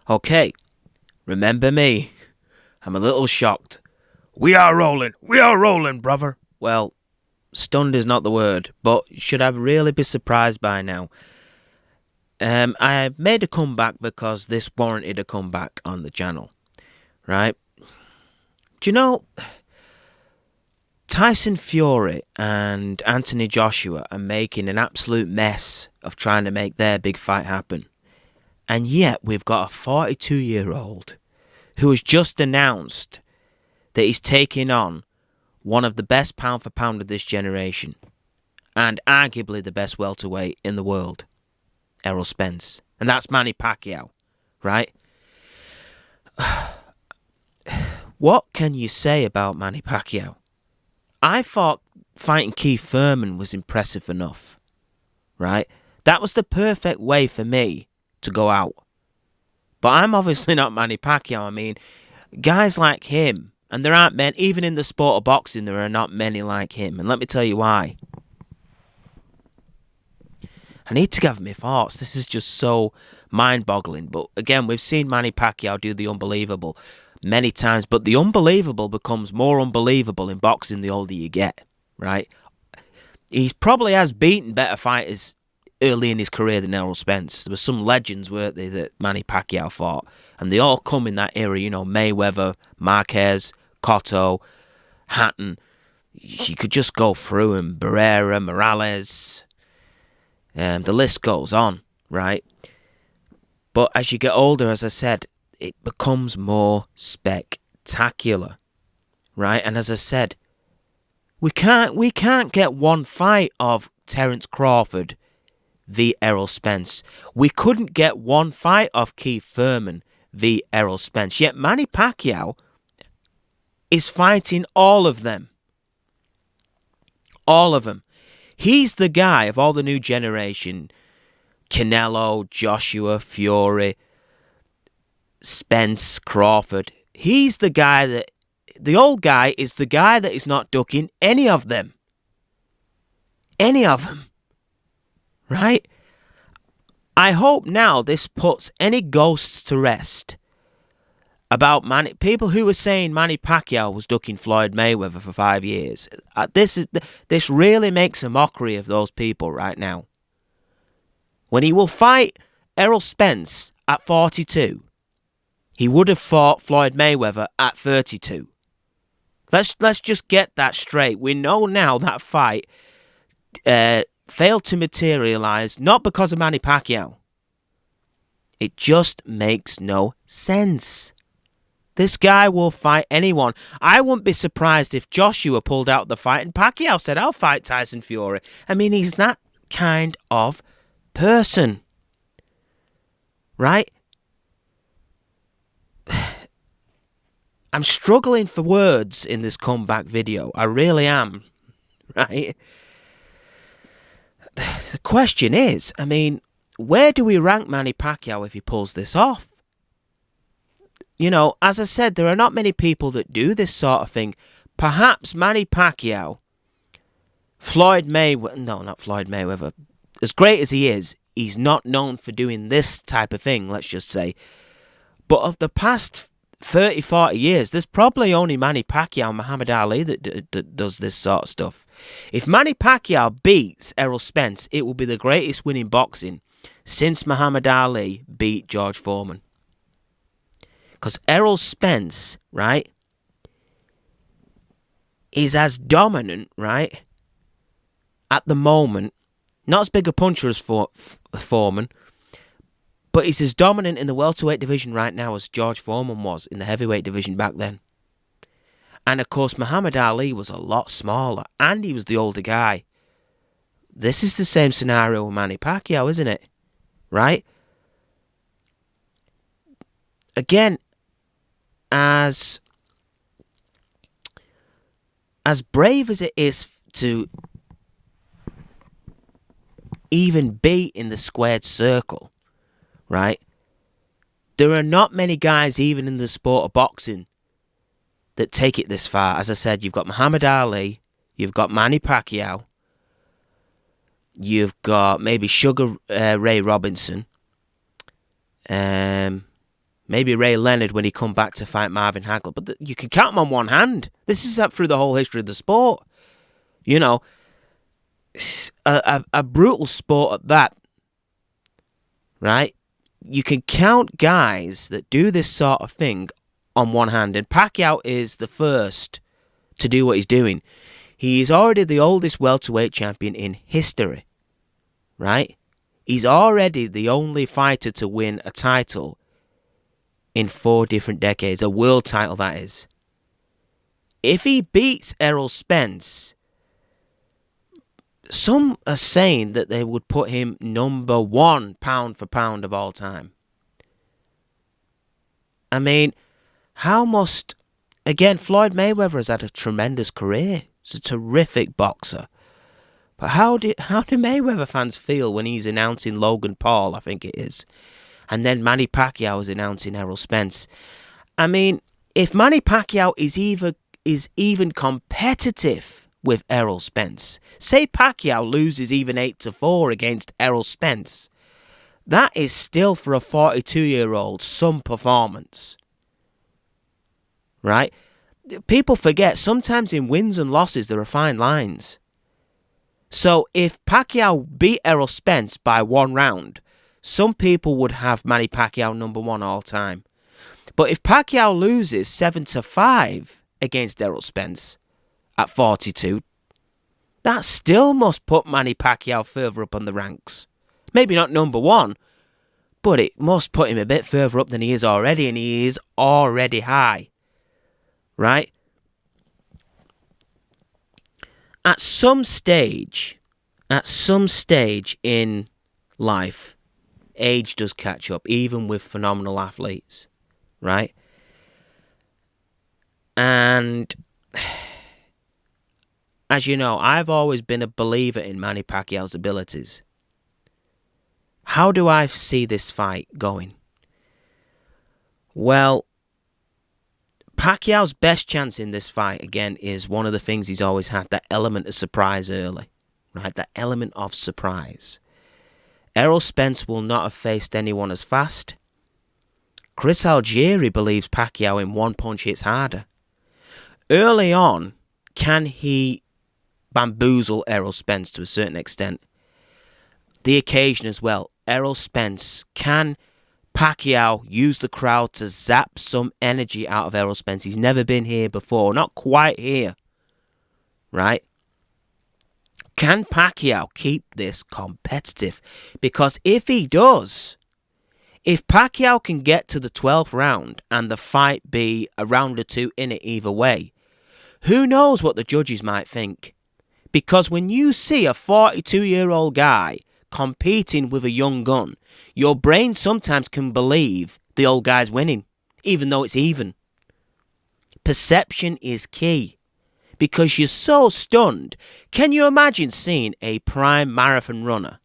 Okay, remember me. I'm a little shocked. We are rolling, brother. Well, stunned is not the word, but should I really be surprised by now? I made a comeback because this warranted a comeback on the channel, right? Do you know, Tyson Fury and Anthony Joshua are making an absolute mess of trying to make their big fight happen. And yet we've got a 42-year-old who has just announced that he's taking on one of the best pound for pound of this generation and arguably the best welterweight in the world, Errol Spence. And that's Manny Pacquiao, right? What can you say about Manny Pacquiao? I thought fighting Keith Thurman was impressive enough, right? That was the perfect way for me to go out. But I'm obviously not Manny Pacquiao. I mean, guys like him, and there aren't many, even in the sport of boxing, there are not many like him. And let me tell you why. I need to gather my thoughts. This is just so mind-boggling. But again, we've seen Manny Pacquiao do the unbelievable many times, but the unbelievable becomes more unbelievable in boxing the older you get, right? He probably has beaten better fighters early in his career than Errol Spence. There were some legends, weren't they, that Manny Pacquiao fought, and they all come in that era, you know, Mayweather, Marquez, Cotto, Hatton. You could just go through him, Barrera, Morales, the list goes on, right? But as you get older, as I said, it becomes more spectacular, right? And as I said, we can't get one fight of Terence Crawford v. Errol Spence. We couldn't get one fight of Keith Thurman v. Errol Spence. Yet Manny Pacquiao is fighting all of them. All of them. He's the guy of all the new generation. Canelo, Joshua, Fury, Spence, Crawford. He's the guy that... The old guy is the guy that is not ducking any of them. Any of them. Right? I hope now this puts any ghosts to rest about people who were saying Manny Pacquiao was ducking Floyd Mayweather for 5 years. This really makes a mockery of those people right now. When he will fight Errol Spence at 42, he would have fought Floyd Mayweather at 32. Let's just get that straight. We know now that fight failed to materialise, not because of Manny Pacquiao. It just makes no sense. This guy will fight anyone. I wouldn't be surprised if Joshua pulled out the fight and Pacquiao said, I'll fight Tyson Fury. I mean, he's that kind of person. Right? I'm struggling for words in this comeback video. I really am. Right? The question is, I mean, where do we rank Manny Pacquiao if he pulls this off? You know, as I said, there are not many people that do this sort of thing. Perhaps Manny Pacquiao, Floyd Mayweather... No, not Floyd Mayweather. As great as he is, he's not known for doing this type of thing, let's just say. But of the past 30, 40 years, there's probably only Manny Pacquiao and Muhammad Ali that does this sort of stuff. If Manny Pacquiao beats Errol Spence, it will be the greatest win in boxing since Muhammad Ali beat George Foreman. Because Errol Spence, right, is as dominant, right, at the moment, not as big a puncher as Foreman, but he's as dominant in the welterweight division right now as George Foreman was in the heavyweight division back then. And of course, Muhammad Ali was a lot smaller, and he was the older guy. This is the same scenario with Manny Pacquiao, isn't it? Right? Again, as brave as it is to even be in the squared circle, right? There are not many guys, even in the sport of boxing, that take it this far. As I said, you've got Muhammad Ali, you've got Manny Pacquiao, you've got maybe Sugar Ray Robinson, Maybe Ray Leonard when he come back to fight Marvin Hagler. But you can count them on one hand. This is up through the whole history of the sport. You know, it's a brutal sport at that. Right? You can count guys that do this sort of thing on one hand. And Pacquiao is the first to do what he's doing. He is already the oldest welterweight champion in history. Right? He's already the only fighter to win a title in 4 different decades. A world title, that is. If he beats Errol Spence, some are saying that they would put him number 1 pound for pound of all time. I mean, how must... Again, Floyd Mayweather has had a tremendous career. He's a terrific boxer. But how do Mayweather fans feel when he's announcing Logan Paul, I think it is, and then Manny Pacquiao is announcing Errol Spence? I mean, if Manny Pacquiao is even competitive with Errol Spence, say Pacquiao loses even 8-4 against Errol Spence, that is still for a 42-year-old some performance. Right? People forget sometimes in wins and losses there are fine lines. So if Pacquiao beat Errol Spence by 1 round, some people would have Manny Pacquiao number 1 all time. But if Pacquiao loses 7-5 against Errol Spence at 42, that still must put Manny Pacquiao further up on the ranks. Maybe not number 1, but it must put him a bit further up than he is already, and he is already high. Right? At some stage in life, age does catch up, even with phenomenal athletes, right? And as you know, I've always been a believer in Manny Pacquiao's abilities. How do I see this fight going? Well, Pacquiao's best chance in this fight, again, is one of the things he's always had, that element of surprise early. Right? That element of surprise. Errol Spence will not have faced anyone as fast. Chris Algieri believes Pacquiao in one punch hits harder. Early on, can he bamboozle Errol Spence to a certain extent? The occasion as well. Errol Spence, can Pacquiao use the crowd to zap some energy out of Errol Spence? He's never been here before. Not quite here. Right? Can Pacquiao keep this competitive? Because if he does, if Pacquiao can get to the 12th round and the fight be a round or 2 in it either way, who knows what the judges might think? Because when you see a 42-year-old guy competing with a young gun, your brain sometimes can believe the old guy's winning, even though it's even. Perception is key. Because you're so stunned. Can you imagine seeing a prime marathon runner,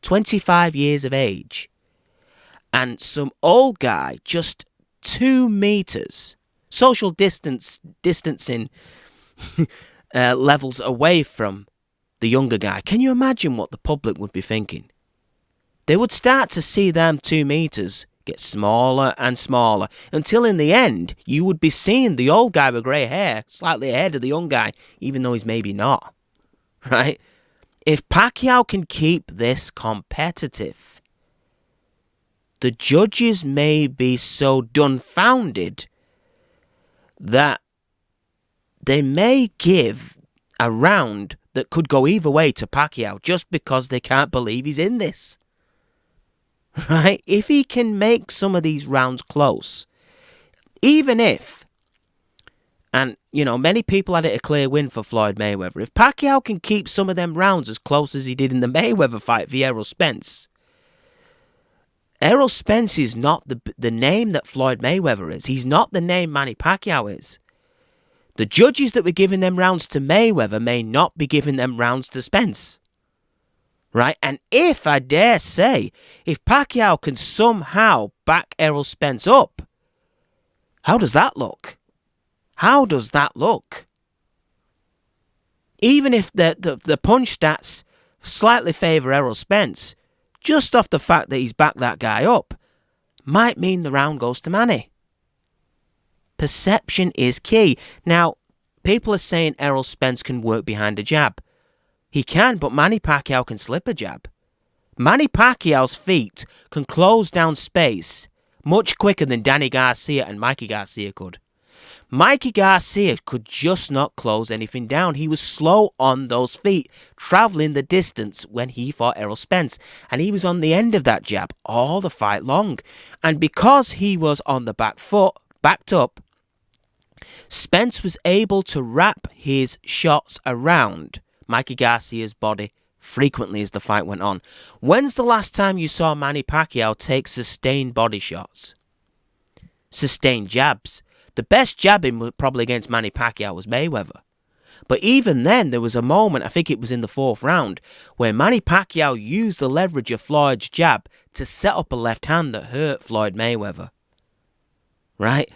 25 years of age, and some old guy just 2 meters, social distancing levels away from the younger guy? Can you imagine what the public would be thinking? They would start to see them 2 meters get smaller and smaller, until in the end, you would be seeing the old guy with grey hair slightly ahead of the young guy, even though he's maybe not. Right? If Pacquiao can keep this competitive, the judges may be so dumbfounded that they may give a round that could go either way to Pacquiao just because they can't believe he's in this. Right? If he can make some of these rounds close, even if, and you know, many people had it a clear win for Floyd Mayweather, if Pacquiao can keep some of them rounds as close as he did in the Mayweather fight via Errol Spence, Errol Spence is not the name that Floyd Mayweather is. He's not the name Manny Pacquiao is. The judges that were giving them rounds to Mayweather may not be giving them rounds to Spence. Right? And if, I dare say, if Pacquiao can somehow back Errol Spence up, how does that look? How does that look? Even if the punch stats slightly favour Errol Spence, just off the fact that he's backed that guy up, might mean the round goes to Manny. Perception is key. Now, people are saying Errol Spence can work behind a jab. He can, but Manny Pacquiao can slip a jab. Manny Pacquiao's feet can close down space much quicker than Danny Garcia and Mikey Garcia could. Mikey Garcia could just not close anything down. He was slow on those feet, travelling the distance when he fought Errol Spence. And he was on the end of that jab all the fight long. And because he was on the back foot, backed up, Spence was able to wrap his shots around Mikey Garcia's body frequently as the fight went on. When's the last time you saw Manny Pacquiao take sustained body shots? Sustained jabs. The best jabbing probably against Manny Pacquiao was Mayweather. But even then, there was a moment, I think it was in the 4th round, where Manny Pacquiao used the leverage of Floyd's jab to set up a left hand that hurt Floyd Mayweather. Right?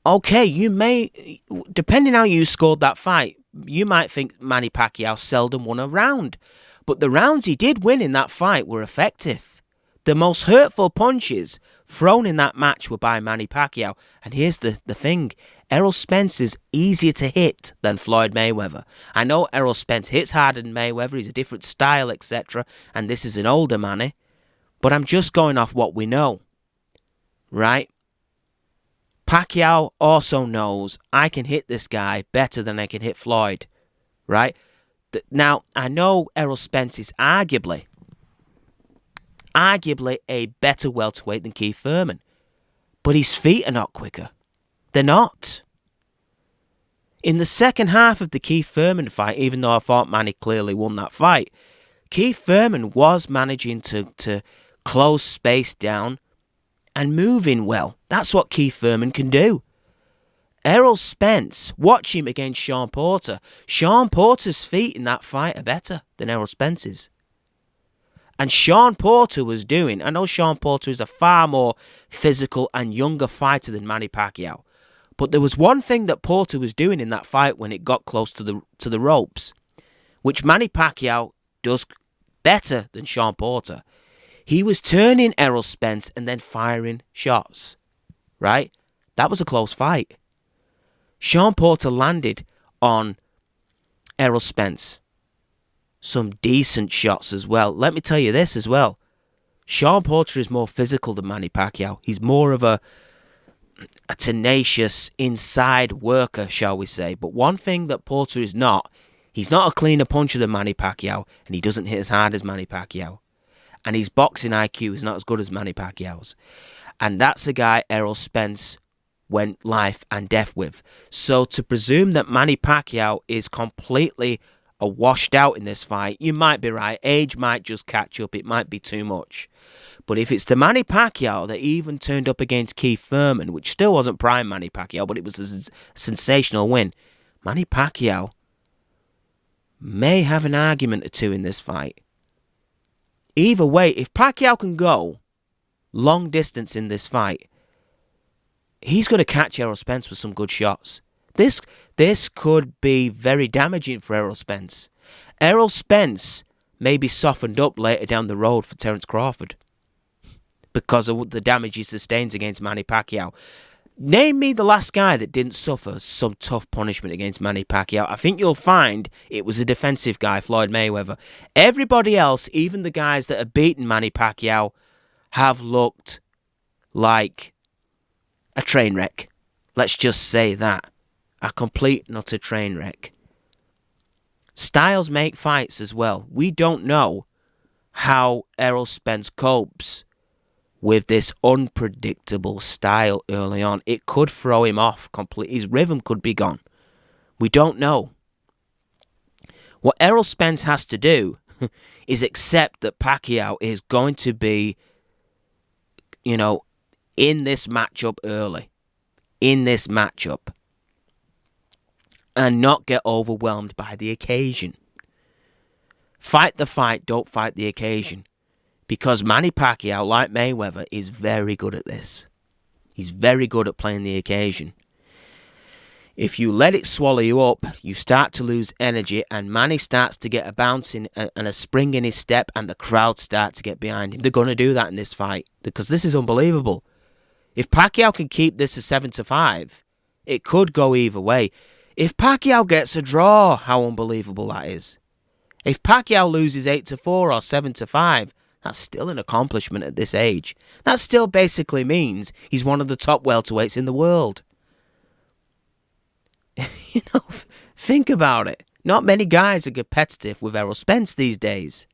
Okay, you may, depending how you scored that fight, you might think Manny Pacquiao seldom won a round. But the rounds he did win in that fight were effective. The most hurtful punches thrown in that match were by Manny Pacquiao. And here's the thing. Errol Spence is easier to hit than Floyd Mayweather. I know Errol Spence hits harder than Mayweather. He's a different style, etc. And this is an older Manny. But I'm just going off what we know. Right? Pacquiao also knows I can hit this guy better than I can hit Floyd. Right? Now, I know Errol Spence is arguably a better welterweight than Keith Thurman. But his feet are not quicker. They're not. In the second half of the Keith Thurman fight, even though I thought Manny clearly won that fight, Keith Thurman was managing to close space down and moving well. That's what Keith Thurman can do. Errol Spence, watch him against Sean Porter. Sean Porter's feet in that fight are better than Errol Spence's. And Sean Porter was doing, I know Sean Porter is a far more physical and younger fighter than Manny Pacquiao. But there was one thing that Porter was doing in that fight when it got close to the ropes, which Manny Pacquiao does better than Sean Porter. He was turning Errol Spence and then firing shots. Right? That was a close fight. Sean Porter landed on Errol Spence. Some decent shots as well. Let me tell you this as well. Sean Porter is more physical than Manny Pacquiao. He's more of a tenacious inside worker, shall we say. But one thing that Porter is not, he's not a cleaner puncher than Manny Pacquiao, and he doesn't hit as hard as Manny Pacquiao. And his boxing IQ is not as good as Manny Pacquiao's. And that's a guy Errol Spence went life and death with. So to presume that Manny Pacquiao is completely washed out in this fight, you might be right. Age might just catch up. It might be too much. But if it's the Manny Pacquiao that even turned up against Keith Thurman, which still wasn't prime Manny Pacquiao, but it was a sensational win, Manny Pacquiao may have an argument or two in this fight. Either way, if Pacquiao can go long distance in this fight, he's going to catch Errol Spence with some good shots. This could be very damaging for Errol Spence. Errol Spence may be softened up later down the road for Terence Crawford because of the damage he sustains against Manny Pacquiao. Name me the last guy that didn't suffer some tough punishment against Manny Pacquiao. I think you'll find it was a defensive guy, Floyd Mayweather. Everybody else, even the guys that have beaten Manny Pacquiao, have looked like a train wreck. Let's just say that. A complete and utter train wreck. Styles make fights as well. We don't know how Errol Spence copes with this unpredictable style early on. It could throw him off completely. His rhythm could be gone. We don't know. What Errol Spence has to do is accept that Pacquiao is going to be, in this matchup early. In this matchup. And not get overwhelmed by the occasion. Fight the fight, don't fight the occasion. Because Manny Pacquiao, like Mayweather, is very good at this. He's very good at playing the occasion. If you let it swallow you up, you start to lose energy, and Manny starts to get a bounce in and a spring in his step, and the crowd start to get behind him. They're going to do that in this fight because this is unbelievable. If Pacquiao can keep this at 7-5, it could go either way. If Pacquiao gets a draw, how unbelievable that is. If Pacquiao loses 8-4 or 7-5, that's still an accomplishment at this age. That still basically means he's one of the top welterweights in the world. Think about it. Not many guys are competitive with Errol Spence these days.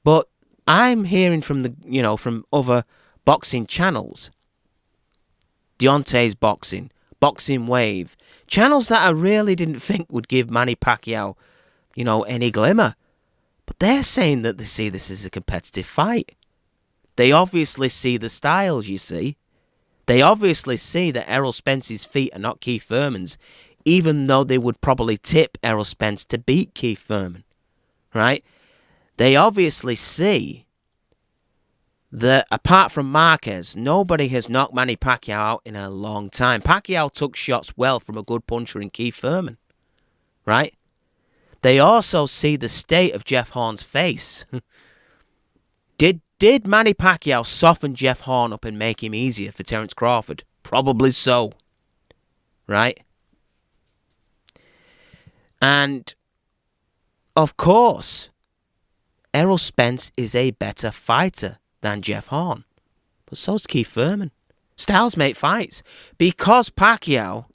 But I'm hearing from other boxing channels, Deontay's Boxing, Boxing Wave, channels that I really didn't think would give Manny Pacquiao, any glimmer. But they're saying that they see this as a competitive fight. They obviously see the styles, you see. They obviously see that Errol Spence's feet are not Keith Thurman's, even though they would probably tip Errol Spence to beat Keith Thurman, right? They obviously see that apart from Marquez, nobody has knocked Manny Pacquiao out in a long time. Pacquiao took shots well from a good puncher in Keith Thurman, right? They also see the state of Jeff Horn's face. Did Manny Pacquiao soften Jeff Horn up and make him easier for Terence Crawford? Probably so. Right? And, of course, Errol Spence is a better fighter than Jeff Horn. But so's Keith Thurman. Styles make fights. Because Pacquiao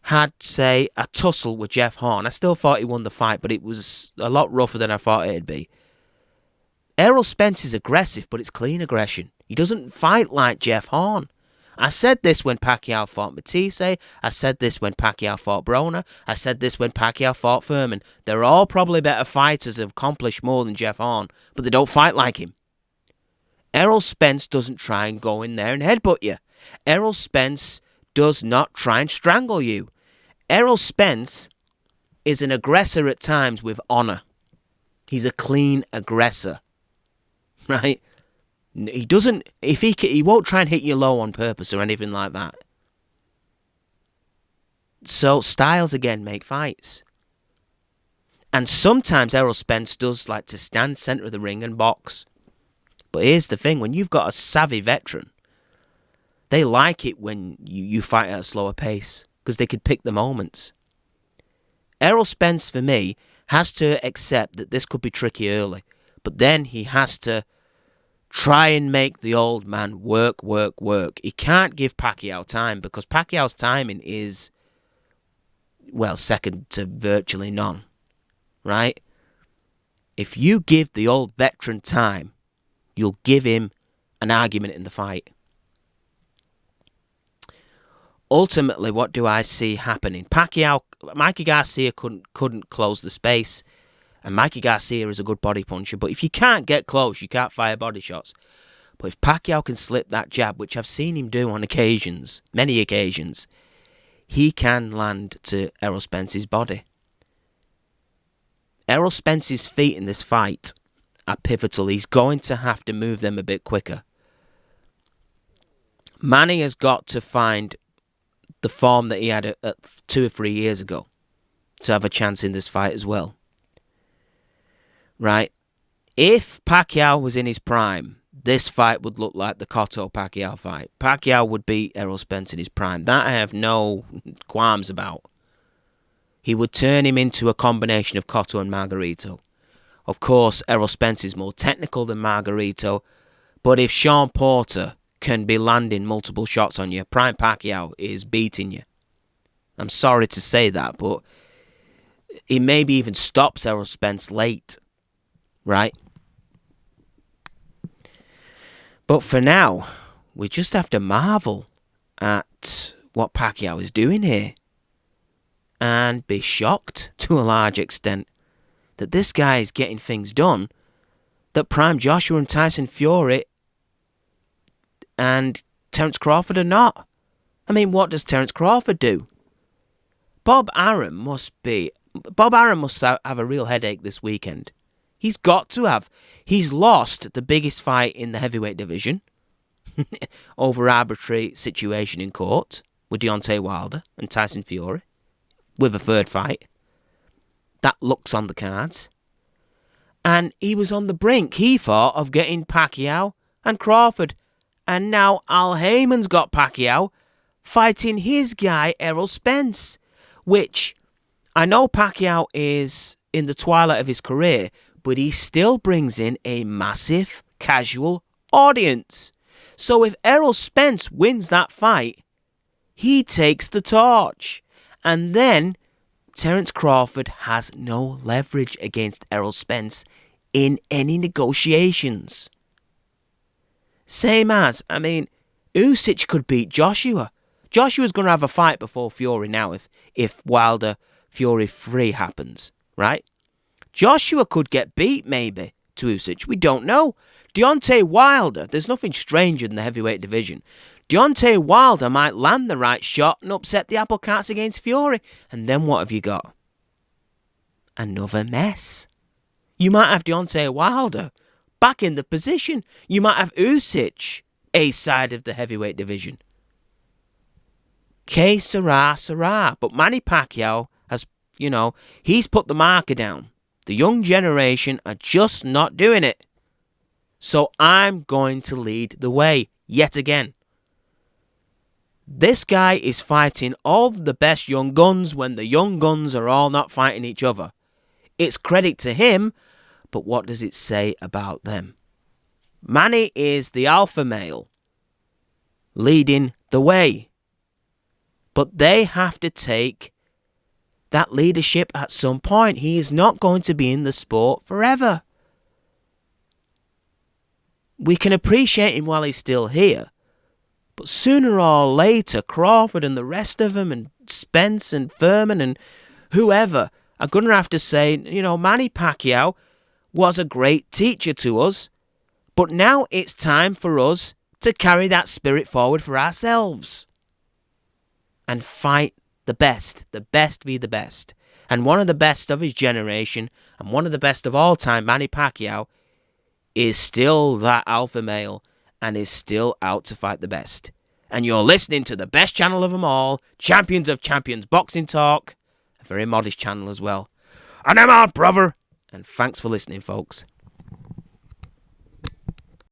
had, say, a tussle with Jeff Horn, I still thought he won the fight, but it was a lot rougher than I thought it'd be. Errol Spence is aggressive, but it's clean aggression. He doesn't fight like Jeff Horn. I said this when Pacquiao fought Matisse. I said this when Pacquiao fought Broner. I said this when Pacquiao fought Thurman. They're all probably better fighters, have accomplished more than Jeff Horn, but they don't fight like him. Errol Spence doesn't try and go in there and headbutt you. Errol Spence does not try and strangle you. Errol Spence is an aggressor at times with honor. He's a clean aggressor. Right? He doesn't, he won't try and hit you low on purpose or anything like that. So styles again make fights. And sometimes Errol Spence does like to stand centre of the ring and box. But here's the thing, when you've got a savvy veteran, they like it when you fight at a slower pace because they could pick the moments. Errol Spence, for me, has to accept that this could be tricky early. But then he has to try and make the old man work. He can't give Pacquiao time because Pacquiao's timing is, well, second to virtually none, right? If you give the old veteran time, you'll give him an argument in the fight. Ultimately, what do I see happening? Mikey Garcia couldn't close the space. And Mikey Garcia is a good body puncher. But if you can't get close, you can't fire body shots. But if Pacquiao can slip that jab, which I've seen him do on occasions, many occasions, he can land to Errol Spence's body. Errol Spence's feet in this fight are pivotal. He's going to have to move them a bit quicker. Manny has got to find the form that he had 2 or 3 years ago to have a chance in this fight as well. Right? If Pacquiao was in his prime, this fight would look like the Cotto-Pacquiao fight. Pacquiao would beat Errol Spence in his prime. That I have no qualms about. He would turn him into a combination of Cotto and Margarito. Of course, Errol Spence is more technical than Margarito, but if Sean Porter can be landing multiple shots on you, prime Pacquiao is beating you. I'm sorry to say that, but he maybe even stops Errol Spence late. Right? But for now, we just have to marvel at what Pacquiao is doing here and be shocked to a large extent that this guy is getting things done that prime Joshua and Tyson Fury and Terence Crawford are not. I mean, what does Terence Crawford do? Bob Arum must have a real headache this weekend. He's got to have. He's lost the biggest fight in the heavyweight division over arbitrary situation in court. with Deontay Wilder and Tyson Fury, with a third fight. That looks on the cards. And he was on the brink, he thought, of getting Pacquiao and Crawford. And now Al Heyman's got Pacquiao fighting his guy, Errol Spence. Which, I know Pacquiao is in the twilight of his career, but he still brings in a massive casual audience. So if Errol Spence wins that fight, he takes the torch. And then Terence Crawford has no leverage against Errol Spence in any negotiations. Same as, Usyk could beat Joshua. Joshua's going to have a fight before Fury now if Wilder Fury 3 happens, right? Joshua could get beat maybe to Usyk. We don't know. Deontay Wilder, there's nothing stranger than the heavyweight division. Deontay Wilder might land the right shot and upset the apple carts against Fury. And then what have you got? Another mess. You might have Deontay Wilder back in the position. You might have Usyk a side of the heavyweight division. Que sera, sera. But Manny Pacquiao has, he's put the marker down. The young generation are just not doing it. So I'm going to lead the way yet again. This guy is fighting all the best young guns when the young guns are all not fighting each other. It's credit to him, but what does it say about them? Manny is the alpha male, leading the way. But they have to take that leadership at some point. He is not going to be in the sport forever. We can appreciate him while he's still here. But sooner or later, Crawford and the rest of them, and Spence and Furman and whoever, are going to have to say, Manny Pacquiao was a great teacher to us, but now it's time for us to carry that spirit forward for ourselves and fight the best be the best. And one of the best of his generation, and one of the best of all time, Manny Pacquiao, is still that alpha male and is still out to fight the best. And you're listening to the best channel of them all, Champions of Champions Boxing Talk, a very modest channel as well. And I'm out, brother. And thanks for listening, folks.